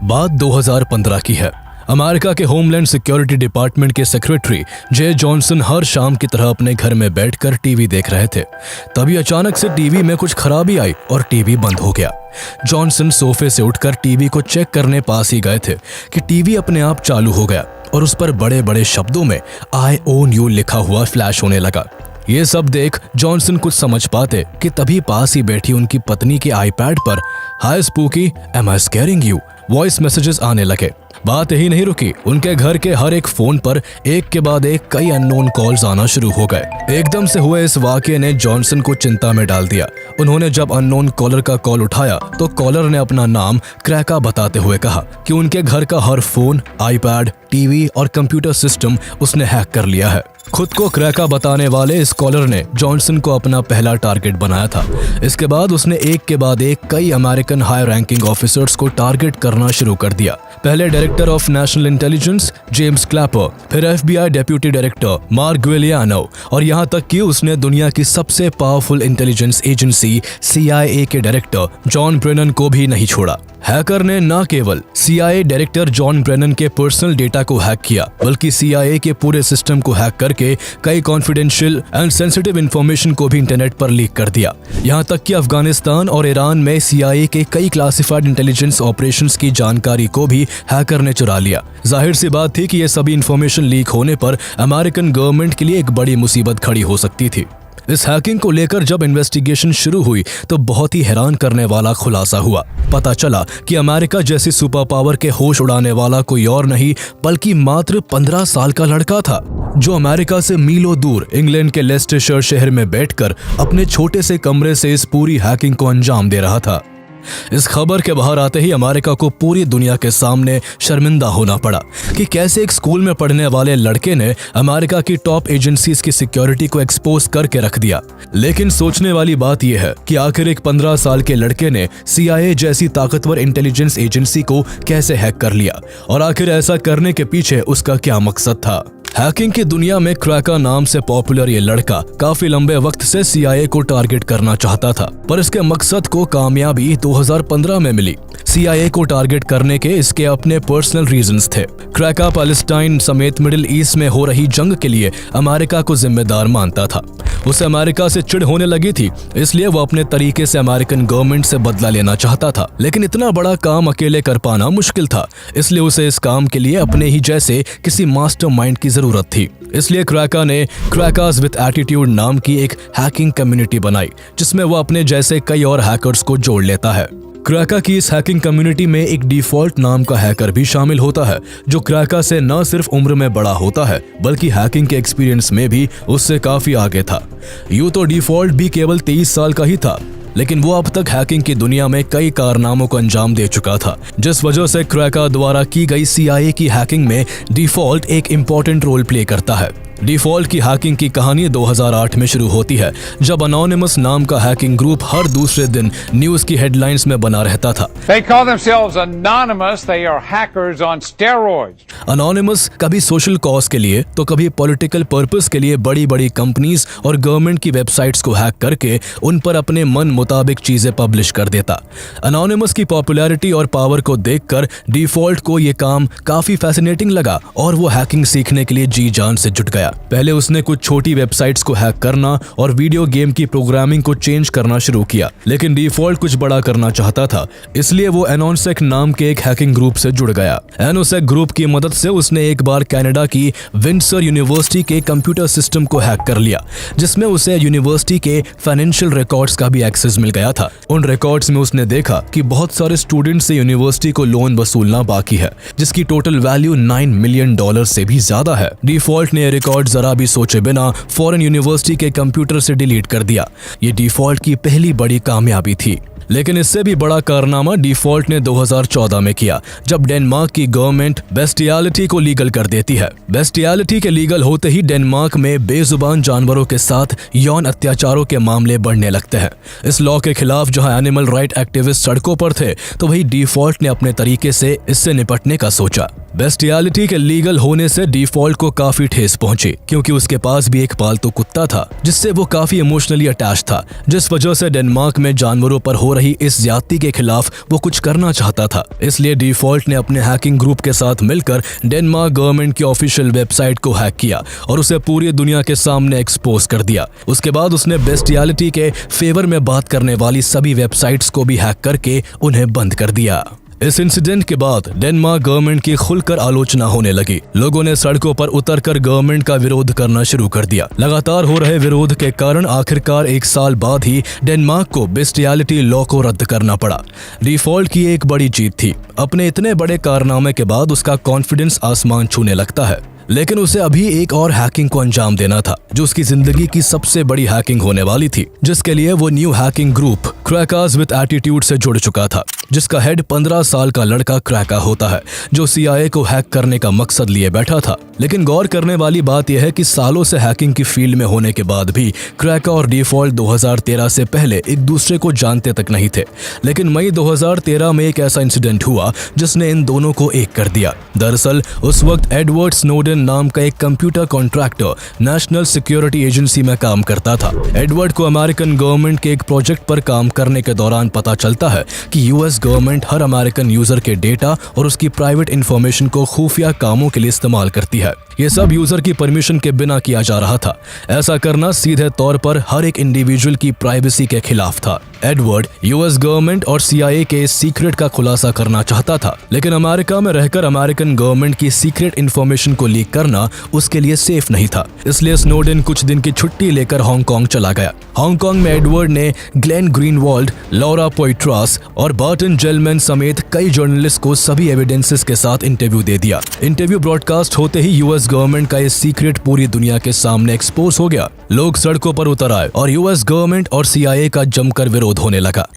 बात 2015 की है। अमेरिका के होमलैंड सिक्योरिटी डिपार्टमेंट के सेक्रेटरी जे जॉनसन हर शाम की तरह अपने घर में बैठकर टीवी देख रहे थे। तभी अचानक से टीवी में कुछ खराबी आई और टीवी बंद हो गया। जॉनसन सोफे से उठकर टीवी को चेक करने पास ही गए थे कि टीवी अपने आप चालू हो गया और उस पर बड़े बड़े शब्दों में "I own you" लिखा हुआ फ्लैश होने लगा। ये सब देख जॉनसन कुछ समझ पाते कि तभी पास ही बैठी उनकी पत्नी के आईपैड पर "hi spooky, am I scaring you" voice messages आने लगे। बात यही नहीं रुकी, उनके घर के हर एक फोन पर एक के बाद एक कई अननोन कॉल्स आना शुरू हो गए। एकदम से हुए इस वाकये ने जॉनसन को चिंता में डाल दिया। उन्होंने जब अननोन कॉलर का कॉल उठाया तो कॉलर ने अपना नाम क्रैका बताते हुए कहा कि उनके घर का हर फोन, आईपैड, टीवी और कंप्यूटर सिस्टम उसने हैक कर लिया है। खुद को क्रैका बताने वाले इस कॉलर ने जॉनसन को अपना पहला टारगेट बनाया था। इसके बाद उसने एक के बाद एक कई अमेरिकन हाई रैंकिंग ऑफिसर्स को टारगेट करना शुरू कर दिया। पहले director of national intelligence James Clapper, फिर FBI डेप्यूटी डायरेक्टर मार्क ग्विलियानो और यहाँ तक कि उसने दुनिया की सबसे पावरफुल इंटेलिजेंस एजेंसी CIA के डायरेक्टर जॉन ब्रेनन को भी नहीं छोड़ा। हैकर ने न केवल CIA डायरेक्टर जॉन ब्रेनन के पर्सनल डेटा को हैक किया, बल्कि CIA के पूरे सिस्टम को हैक करके कई कॉन्फिडेंशियल एंड सेंसिटिव इंफॉर्मेशन को भी इंटरनेट पर लीक कर दिया। यहाँ तक कि अफगानिस्तान और ईरान में CIA के कई क्लासिफाइड इंटेलिजेंस ऑपरेशंस की जानकारी को भी हैकर ने चुरा लिया। जाहिर सी बात थी कि ये सभी इंफॉर्मेशन लीक होने पर अमेरिकन गवर्नमेंट के लिए एक बड़ी मुसीबत खड़ी हो सकती थी। इस हैकिंग को लेकर जब इन्वेस्टिगेशन शुरू हुई तो बहुत ही हैरान करने वाला खुलासा हुआ। पता चला कि अमेरिका जैसी सुपर पावर के होश उड़ाने वाला कोई और नहीं बल्कि मात्र 15 साल का लड़का था, जो अमेरिका से मीलों दूर इंग्लैंड के लेस्टेशर शहर में बैठकर अपने छोटे से कमरे से इस पूरी हैकिंग को अंजाम दे रहा था। इस खबर के बाहर आते ही अमेरिका को पूरी दुनिया के सामने शर्मिंदा होना पड़ा कि कैसे एक स्कूल में पढ़ने वाले लड़के ने अमेरिका की टॉप एजेंसीज की सिक्योरिटी को एक्सपोज करके रख दिया। लेकिन सोचने वाली बात यह है कि आखिर एक 15 साल के लड़के ने CIA जैसी ताकतवर इंटेलिजेंस एजेंसी को कैसे हैक कर लिया और आखिर ऐसा करने के पीछे उसका क्या मकसद था। हैकिंग की दुनिया में क्रैका नाम से पॉपुलर ये लड़का काफी लंबे वक्त से CIA को टारगेट करना चाहता था, पर इसके मकसद को कामयाबी 2015 में मिली। CIA को टारगेट करने के इसके अपने पर्सनल रीजंस थे। क्रैका पैलेस्टाइन समेत मिडिल ईस्ट में हो रही जंग के लिए अमेरिका को जिम्मेदार मानता था। उसे अमेरिका से चिढ़ होने लगी थी, इसलिए वो अपने तरीके से अमेरिकन गवर्नमेंट से बदला लेना चाहता था। लेकिन इतना बड़ा काम अकेले कर पाना मुश्किल था, इसलिए उसे इस काम के लिए अपने ही जैसे किसी मास्टरमाइंड की जरूरत थी। इसलिए क्रैका ने क्रैकास विद एटीट्यूड नाम की एक हैकिंग कम्युनिटी बनाई, जिसमें वो अपने जैसे कई और हैकर्स को जोड़ लेता है। क्रैका की इस हैकिंग कम्युनिटी में एक डिफॉल्ट नाम का हैकर भी शामिल होता है, जो क्रैका से न सिर्फ उम्र में बड़ा होता है बल्कि हैकिंग के एक्सपीरियंस में भी उससे काफी आगे था। यूं तो डिफॉल्ट भी केवल 23 साल का ही था, लेकिन वो अब तक हैकिंग की दुनिया में कई कारनामों को अंजाम दे चुका था, जिस वजह से क्रैका द्वारा की गई CIA की हैकिंग में डिफॉल्ट एक इम्पोर्टेंट रोल प्ले करता है। डिफॉल्ट की हैकिंग की कहानी 2008 में शुरू होती है, जब अनोनिमस नाम का हैकिंग ग्रुप हर दूसरे दिन न्यूज की हेडलाइंस में बना रहता था। They call themselves anonymous. They are hackers on steroids. Anonymous कभी सोशल कॉज के लिए तो कभी पॉलिटिकल पर्पस के लिए बड़ी बड़ी कंपनीज और गवर्नमेंट की वेबसाइट्स को हैक करके उन पर अपने मन मुताबिक चीजें पब्लिश कर देता। अनोनिमस की पॉपुलैरिटी और पावर को देखकर डिफॉल्ट को ये काम काफी फैसिनेटिंग लगा और वो हैकिंग सीखने के लिए जी जान से जुट गया। पहले उसने कुछ छोटी वेबसाइट्स को हैक करना और वीडियो गेम की प्रोग्रामिंग को चेंज करना शुरू किया, लेकिन डिफॉल्ट कुछ बड़ा करना चाहता था, इसलिए वो एनोसेक नाम के एक हैकिंग ग्रुप से जुड़ गया। एनोसेक ग्रुप की मदद से उसने एक बार कनाडा की विंडसर यूनिवर्सिटी के कंप्यूटर सिस्टम को हैक कर लिया, जिसमें उसे यूनिवर्सिटी के फाइनेंशियल रिकॉर्ड्स का भी एक्सेस मिल गया था। उन रिकॉर्ड्स में उसने देखा कि बहुत सारे स्टूडेंट्स से यूनिवर्सिटी को लोन वसूलना बाकी है, जिसकी टोटल वैल्यू $9 मिलियन से भी ज्यादा है। डिफॉल्ट ने रिकॉर्ड जरा भी सोचे बिना फॉरेन यूनिवर्सिटी के कंप्यूटर से डिलीट कर दिया। ये डिफॉल्ट की पहली बड़ी कामयाबी थी। लेकिन इससे भी बड़ा कारनामा डिफॉल्ट ने 2014 में किया, जब डेनमार्क की गवर्नमेंट बेस्टियलिटी को लीगल कर देती है। बेस्टियलिटी के लीगल होते ही डेनमार्क में बेजुबान जानवरों के साथ यौन अत्याचारों के मामले बढ़ने लगते हैं। इस लॉ के खिलाफ जहां एनिमल राइट एक्टिविस्ट सड़कों पर थे, तो वही डिफॉल्ट ने अपने तरीके से इससे निपटने का सोचा। बेस्टियलिटी के लीगल होने से डिफॉल्ट को काफी ठेस पहुंची, क्योंकि उसके पास भी एक पालतू कुत्ता था जिससे वो काफी इमोशनली अटैच था, जिस वजह से डेनमार्क में जानवरों पर हो रही इस ज्यादती के खिलाफ वो कुछ करना चाहता था। इसलिए डिफॉल्ट ने अपने हैकिंग ग्रुप के साथ मिलकर डेनमार्क गवर्नमेंट की ऑफिशियल वेबसाइट को हैक किया और उसे पूरी दुनिया के सामने एक्सपोज कर दिया। उसके बाद उसने बेस्टियलिटी के फेवर में बात करने वाली सभी वेबसाइट्स को भी हैक करके उन्हें बंद कर दिया। इस इंसिडेंट के बाद डेनमार्क गवर्नमेंट की खुलकर आलोचना होने लगी। लोगों ने सड़कों पर उतरकर गवर्नमेंट का विरोध करना शुरू कर दिया। लगातार हो रहे विरोध के कारण आखिरकार 1 साल बाद ही डेनमार्क को बेस्टियलिटी लॉ को रद्द करना पड़ा। डिफॉल्ट की एक बड़ी जीत थी। अपने इतने बड़े कारनामे के बाद उसका कॉन्फिडेंस आसमान छूने लगता है, लेकिन उसे अभी एक और हैकिंग को अंजाम देना था जो उसकी जिंदगी की सबसे बड़ी हैकिंग होने वाली थी, जिसके लिए वो new hacking group crackers with attitude से जुड़ चुका था, जिसका हेड 15 साल का लड़का क्रैका होता है जो CIA को हैक करने का मकसद लिए बैठा था। लेकिन गौर करने वाली बात यह है कि सालों से हैकिंग की फील्ड में होने के बाद भी क्रैका और डिफॉल्ट 2013 से पहले एक दूसरे को जानते तक नहीं थे। लेकिन मई 2013 में एक ऐसा इंसिडेंट हुआ जिसने इन दोनों को एक कर दिया। दरअसल उस वक्त एडवर्ड स्नोडेन नाम का एक computer contractor national security agency में काम करता था। एडवर्ड को अमेरिकन गवर्नमेंट के एक प्रोजेक्ट पर काम करने के दौरान पता चलता है कि US गवर्नमेंट हर अमेरिकन यूजर के डेटा और उसकी प्राइवेट इंफॉर्मेशन को खुफिया कामों के लिए इस्तेमाल करती है। ये सब यूजर की परमिशन के बिना किया जा रहा था। ऐसा करना सीधे तौर पर हर एक इंडिविजुअल की प्राइवेसी के खिलाफ था। एडवर्ड US गवर्नमेंट और CIA के सीक्रेट का खुलासा करना चाहता था, लेकिन अमेरिका में रहकर अमेरिकन गवर्नमेंट की सीक्रेट इंफॉर्मेशन को लीक करना उसके लिए सेफ नहीं था। इसलिए स्नोडेन कुछ दिन की छुट्टी लेकर हांगकांग चला गया। हांगकांग में एडवर्ड ने ग्लेन ग्रीनवॉल्ड, लॉरा पोइट्रास और बार्टन जेलमैन समेत कई जर्नलिस्ट को सभी एविडेंसेस के साथ इंटरव्यू दे दिया। इंटरव्यू ब्रॉडकास्ट होते ही US गवर्नमेंट का ये सीक्रेट पूरी दुनिया के सामने एक्सपोज हो गया। लोग सड़कों पर उतर आए और US गवर्नमेंट और CIA का जमकर विरोध होने लगा।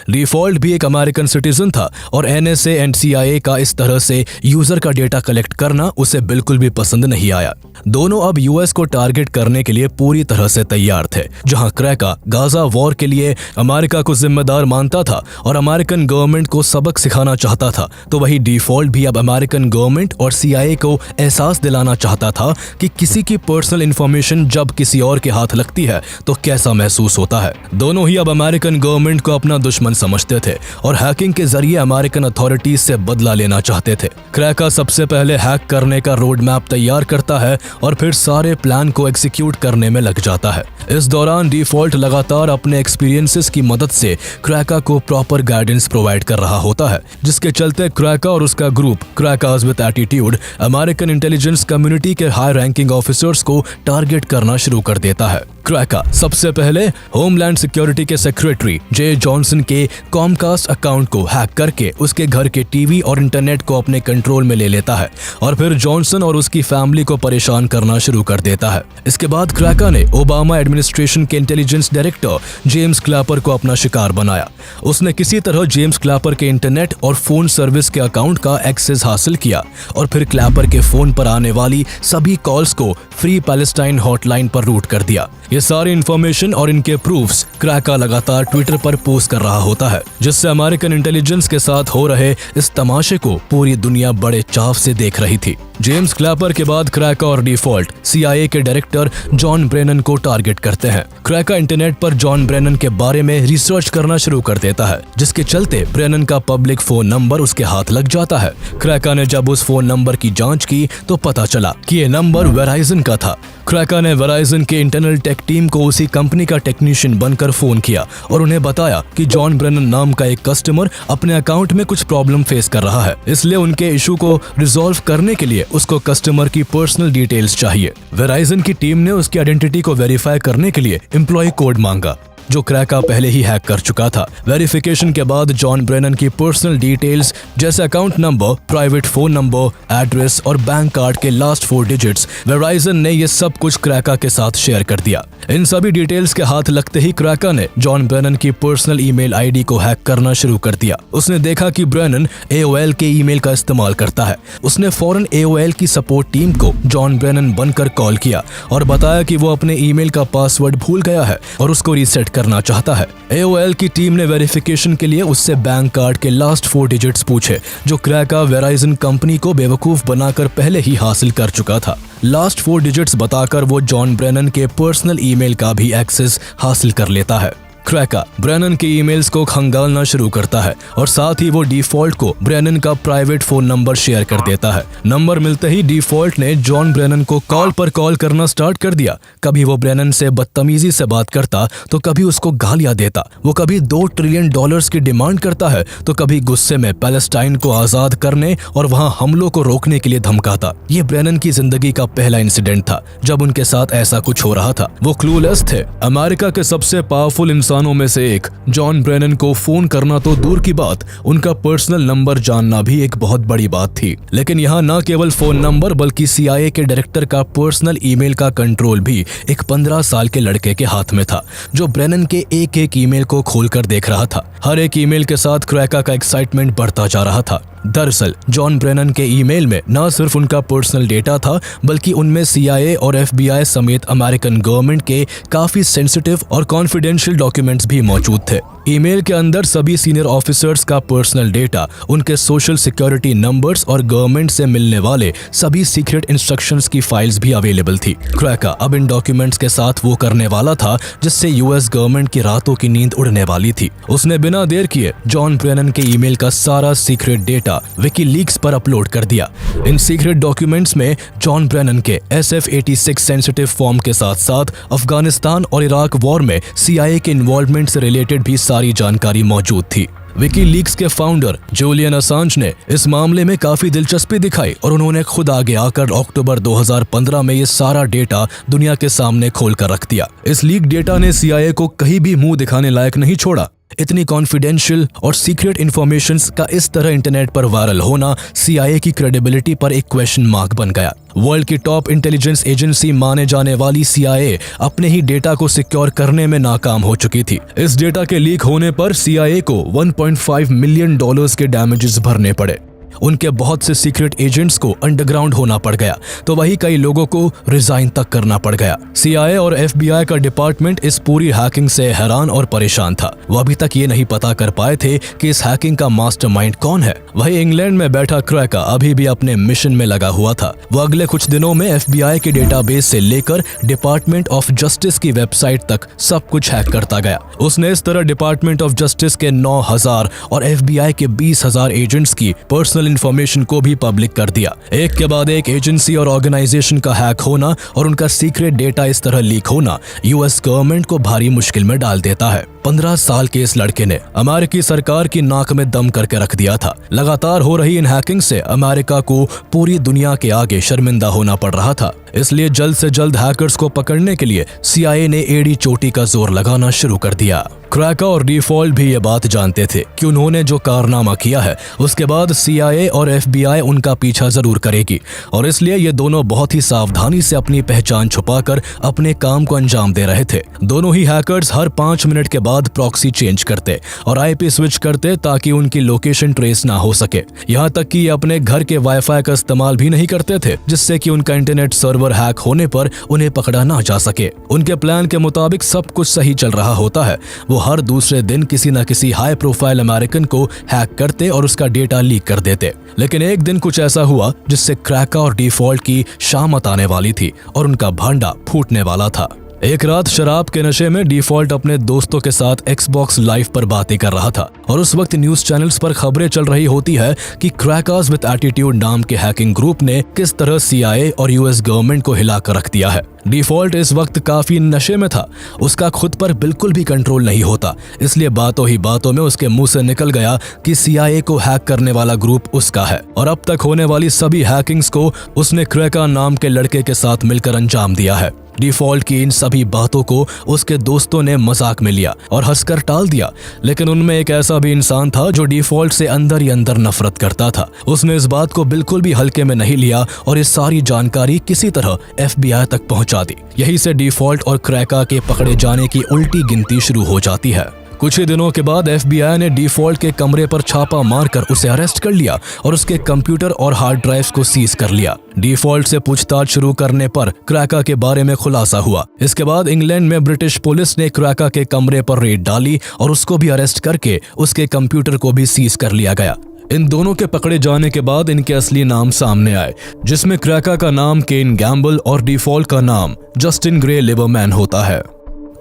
डिफॉल्ट भी एक अमेरिकन सिटीजन था और NSA एंड CIA का इस तरह से यूजर का डेटा कलेक्ट करना उसे बिल्कुल भी पसंद नहीं आया। दोनों अब US को टारगेट करने के लिए पूरी तरह से तैयार थे। जहां क्रैका गाजा वॉर के लिए अमेरिका को जिम्मेदार मानता था और अमेरिकन गवर्नमेंट को सबक सिखाना चाहता था, तो वही डिफॉल्ट भी अब अमेरिकन गवर्नमेंट और CIA को एहसास दिलाना चाहता था कि किसी की पर्सनल इंफॉर्मेशन जब किसी और के हाथ लगती है तो कैसा महसूस होता है। दोनों ही अब अमेरिकन गवर्नमेंट को अपना दुश्मन समझते थे और हैकिंग के जरिए अमेरिकन अथॉरिटीज से बदला लेना चाहते थे। क्रैका सबसे पहले हैक करने का रोड मैप तैयार करता है और फिर सारे प्लान को एग्जीक्यूट करने में लग जाता है। इस दौरान डिफॉल्ट लगातार अपने एक्सपीरियंसेस की मदद से क्रैका को प्रॉपर गाइडेंस प्रोवाइड कर रहा होता है, जिसके चलते क्रैका और उसका group crackers with attitude American intelligence community के हाई रैंकिंग ऑफिसर्स को टारगेट करना शुरू कर देता है। क्रैका सबसे पहले होमलैंड सिक्योरिटी के सेक्रेटरी जे जॉनसन के कॉमकास्ट अकाउंट को हैक करके उसके घर के टीवी और इंटरनेट को अपने कंट्रोल में ले लेता है और फिर जॉनसन और उसकी फैमिली को परेशान करना शुरू कर देता है। इसके बाद क्रैका ने ओबामा एडमिनिस्ट्रेशन के इंटेलिजेंस डायरेक्टर जेम्स क्लैपर को अपना शिकार बनाया। उसने किसी तरह जेम्स क्लैपर के इंटरनेट और फोन सर्विस के अकाउंट का एक्सेस हासिल किया और फिर क्लैपर के फोन पर आने वाली सभी कॉल्स को फ्री पैलेस्टाइन हॉटलाइन पर रूट कर दिया। ये सारी इंफॉर्मेशन और इनके प्रूफ्स क्रैका लगातार ट्विटर पर पोस्ट कर रहा होता है, जिससे अमेरिकन इंटेलिजेंस के साथ हो रहे इस तमाशे को पूरी दुनिया बड़े चाव से देख रही थी। जेम्स क्लैपर के बाद क्रैका और डिफॉल्ट CIA के डायरेक्टर जॉन ब्रेनन को टारगेट करते हैं। क्रैका इंटरनेट पर जॉन ब्रेनन के बारे में रिसर्च करना शुरू कर देता है, जिसके चलते ब्रेनन का पब्लिक फोन नंबर उसके हाथ लग जाता है। क्रैका ने जब उस फोन नंबर की जांच की तो पता चला कि ये नंबर वेराइजन का था। क्रैका ने वेराइजन के इंटरनल टेक टीम को उसी कंपनी का टेक्नीशियन बनकर फोन किया और उन्हें बताया कि जॉन ब्रेनन नाम का एक कस्टमर अपने अकाउंट में कुछ प्रॉब्लम फेस कर रहा है, इसलिए उनके इशू को रिजॉल्व करने के लिए उसको कस्टमर की पर्सनल डिटेल्स चाहिए। वेराइजन की टीम ने उसकी आइडेंटिटी को वेरीफाई करने के लिए एम्प्लॉय कोड मांगा, जो क्रैका पहले ही हैक कर चुका था। वेरिफिकेशन के बाद जॉन ब्रेनन की पर्सनल डिटेल्स जैसे account number, private phone number, address और बैंक कार्ड के लास्ट 4 डिजिट्स, वेराइजन ने ये सब कुछ क्रैका के साथ शेयर कर दिया। इन सभी डिटेल्स के हाथ लगते ही क्रैका ने जॉन ब्रेनन की पर्सनल ईमेल आईडी को हैक करना शुरू कर दिया। उसने देखा कि ब्रेनन AOL के ईमेल का इस्तेमाल करता है। उसने फौरन AOL की सपोर्ट टीम को जॉन ब्रेनन बनकर कॉल किया और बताया कि वो अपने ईमेल का पासवर्ड भूल गया है और उसको रीसेट करना चाहता है। AOL की टीम ने वेरिफिकेशन के लिए उससे बैंक कार्ड के लास्ट 4 डिजिट्स पूछे, जो क्रैका वेराइजन कंपनी को बेवकूफ बनाकर पहले ही हासिल कर चुका था। लास्ट 4 डिजिट्स बताकर वो जॉन ब्रेनन के पर्सनल ईमेल का भी एक्सेस हासिल कर लेता है। क्रैका ब्रेनन के ईमेल्स को खंगालना शुरू करता है और साथ ही वो डिफॉल्ट को ब्रेनन का प्राइवेट फोन नंबर शेयर कर देता है। नंबर मिलते ही डिफॉल्ट ने जॉन ब्रेनन को कॉल पर कॉल करना स्टार्ट कर दिया। कभी वो ब्रेनन से बदतमीजी से बात करता तो कभी उसको गालियां देता। वो कभी $2 ट्रिलियन की डिमांड करता है तो कभी गुस्से में पैलेस्टाइन को आजाद करने और वहां हमलों को रोकने के लिए धमकाता। ये ब्रेनन की जिंदगी का पहला इंसिडेंट था जब उनके साथ ऐसा कुछ हो रहा था। वो क्लूलेस थे। अमेरिका के सबसे पावरफुल इंसानों में से एक जॉन ब्रेनन को फोन करना तो दूर की बात, उनका पर्सनल नंबर जानना भी एक बहुत बड़ी बात थी। लेकिन यहाँ न केवल फोन नंबर बल्कि CIA के डायरेक्टर का पर्सनल ईमेल का कंट्रोल भी एक 15 साल के लड़के के हाथ में था, जो ब्रेनन के एक ईमेल को खोलकर देख रहा था। हर एक ईमेल के साथ क्रैका का एक्साइटमेंट बढ़ता जा रहा था। दरअसल जॉन ब्रेनन के ईमेल में न सिर्फ उनका पर्सनल डेटा था बल्कि उनमें CIA और FBI समेत अमेरिकन गवर्नमेंट के काफी सेंसिटिव और कॉन्फिडेंशियल डॉक्यूमेंट्स भी मौजूद थे। ईमेल के अंदर सभी सीनियर ऑफिसर्स का पर्सनल डेटा, उनके सोशल सिक्योरिटी नंबर्स और गवर्नमेंट से मिलने वाले सभी सीक्रेट इंस्ट्रक्शंस की फाइल्स भी अवेलेबल थी। क्रैका अब इन डॉक्यूमेंट्स के साथ वो करने वाला था जिससे US गवर्नमेंट की रातों की नींद उड़ने वाली थी। उसने बिना देर किए जॉन ब्रेनन के ईमेल का सारा सीक्रेट डेटा विकीलीक्स पर अपलोड कर दिया। इन सीक्रेट डॉक्यूमेंट्स में जॉन ब्रेनन के SF-86 सेंसिटिव फॉर्म के साथ साथ अफगानिस्तान और इराक वॉर में CIA के इन्वॉल्वमेंट से रिलेटेड भी सारी जानकारी मौजूद थी। विकीलीक्स के फाउंडर जूलियन असांज ने इस मामले में काफी दिलचस्पी दिखाई और उन्होंने खुद आगे आकर अक्टूबर 2015 में ये सारा डेटा दुनिया के सामने खोल कर रख दिया। इस लीक डेटा ने CIA को कहीं भी मुंह दिखाने लायक नहीं छोड़ा। इतनी कॉन्फिडेंशियल और सीक्रेट इंफॉर्मेशंस का इस तरह इंटरनेट पर वायरल होना CIA की क्रेडिबिलिटी पर एक क्वेश्चन मार्क बन गया। वर्ल्ड की टॉप इंटेलिजेंस एजेंसी माने जाने वाली CIA अपने ही डेटा को सिक्योर करने में नाकाम हो चुकी थी। इस डेटा के लीक होने पर CIA को $1.5 मिलियन के डैमेजेस भरने पड़े। उनके बहुत से सीक्रेट एजेंट्स को अंडरग्राउंड होना पड़ गया, तो वही कई लोगों को रिजाइन तक करना पड़ गया। CIA और FBI का डिपार्टमेंट इस पूरी हैकिंग से हैरान और परेशान था। वो अभी तक ये नहीं पता कर पाए थे कि इस हैकिंग का मास्टरमाइंड कौन है। वही इंग्लैंड में बैठा क्रैका अभी भी अपने मिशन में लगा हुआ था। वो अगले कुछ दिनों में FBI के डेटाबेस से लेकर डिपार्टमेंट ऑफ जस्टिस की वेबसाइट तक सब कुछ हैक करता गया। उसने इस तरह डिपार्टमेंट ऑफ जस्टिस के 9,000 और FBI के 20,000 एजेंट्स की पर्सनल इंफॉर्मेशन को भी पब्लिक कर दिया। एक के बाद एक एजेंसी और ऑर्गेनाइजेशन का हैक होना और उनका सीक्रेट डेटा इस तरह लीक होना US गवर्नमेंट को भारी मुश्किल में डाल देता है। 15 साल के इस लड़के ने अमेरिकी सरकार की नाक में दम करके रख दिया था। लगातार हो रही इन हैकिंग से अमेरिका को पूरी दुनिया के आगे शर्मिंदा होना पड़ रहा था। इसलिए जल्द से जल्द हैकर्स को पकड़ने के लिए CIA ने एड़ी चोटी का जोर लगाना शुरू कर दिया। क्रैका और डिफॉल्ट भी ये बात जानते थे कि उन्होंने जो कारनामा किया है उसके बाद CIA और FBI उनका पीछा जरूर करेगी, और इसलिए ये दोनों बहुत ही सावधानी से अपनी पहचान छुपाकर अपने काम को अंजाम दे रहे थे। दोनों ही हैकर्स हर 5 मिनट के बाद प्रॉक्सी चेंज करते और IP स्विच करते ताकि उनकी लोकेशन ट्रेस ना हो सके। यहाँ तक कि ये अपने घर के वाईफाई का इस्तेमाल भी नहीं करते थे, जिससे कि उनका इंटरनेट सर्वर हैक होने पर उन्हें पकड़ा ना जा सके। उनके प्लान के मुताबिक सब कुछ सही चल रहा होता है। वो हर दूसरे दिन किसी न किसी हाई प्रोफाइल अमेरिकन को हैक करते और उसका डेटा लीक कर देते। लेकिन एक दिन कुछ ऐसा हुआ जिससे क्रैका और डिफॉल्ट की शामत आने वाली थी और उनका भांडा फूटने वाला था। एक रात शराब के नशे में डिफॉल्ट अपने दोस्तों के साथ Xbox लाइव पर बातें कर रहा था और उस वक्त न्यूज चैनल्स पर खबरें चल रही होती है कि क्रैकर्स विद एटीट्यूड नाम के हैकिंग ग्रुप ने किस तरह CIA और US गवर्नमेंट को हिलाकर रख दिया है। डिफॉल्ट इस वक्त काफी नशे में था। उसका खुद पर बिल्कुल भी कंट्रोल नहीं होता, इसलिए बातों ही बातों में उसके मुंह से निकल गया कि CIA को हैक करने वाला ग्रुप उसका है और अब तक होने वाली सभी हैकिंग्स को उसने क्रैका नाम के लड़के के साथ मिलकर अंजाम दिया है। डिफॉल्ट की इन सभी बातों को उसके दोस्तों ने मजाक में लिया और हंसकर टाल दिया, लेकिन उनमें एक ऐसा भी इंसान था जो डिफॉल्ट से अंदर ही अंदर नफरत करता था। उसने इस बात को बिल्कुल भी हल्के में नहीं लिया और ये सारी जानकारी किसी तरह FBI तक पहुंचा दी। यही से डिफॉल्ट और क्रैका के पकड़े जाने की उल्टी गिनती शुरू हो जाती है। कुछ ही दिनों के बाद FBI ने डिफॉल्ट के कमरे पर छापा मारकर उसे अरेस्ट कर लिया और उसके कंप्यूटर और हार्ड ड्राइव्स को सीज कर लिया। डिफॉल्ट से पूछताछ शुरू करने पर क्रैका के बारे में खुलासा हुआ। इसके बाद इंग्लैंड में ब्रिटिश पुलिस ने क्रैका के कमरे पर रेड डाली और उसको भी अरेस्ट करके उसके कंप्यूटर को भी सीज कर लिया गया। इन दोनों के पकड़े जाने के बाद इनके असली नाम सामने आए, जिसमें क्रैका का नाम केन गैम्बल और डिफॉल्ट का नाम जस्टिन ग्रे लिबरमैन होता है।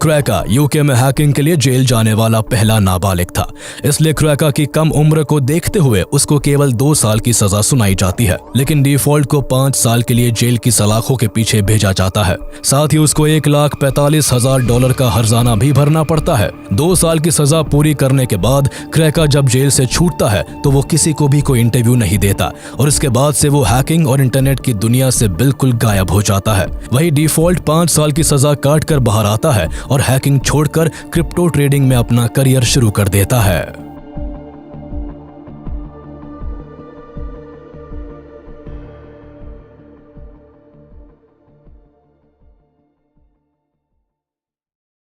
क्रैका यूके में हैकिंग के लिए जेल जाने वाला पहला नाबालिग था, इसलिए क्रैका की कम उम्र को देखते हुए उसको केवल 2 साल की सजा सुनाई जाती है, लेकिन डिफॉल्ट को 5 साल के लिए जेल की सलाखों के पीछे भेजा जाता है। साथ ही उसको $1,45,000 का हर्जाना भी भरना पड़ता है। 2 साल की सजा पूरी करने के बाद क्रैका जब जेल से छूटता है तो वो किसी को भी कोई इंटरव्यू नहीं देता और इसके बाद से वो हैकिंग और इंटरनेट की दुनिया से बिल्कुल गायब हो जाता है। वही डिफॉल्ट 5 साल की सजा काट कर बाहर आता है और हैकिंग छोड़कर क्रिप्टो ट्रेडिंग में अपना करियर शुरू कर देता है।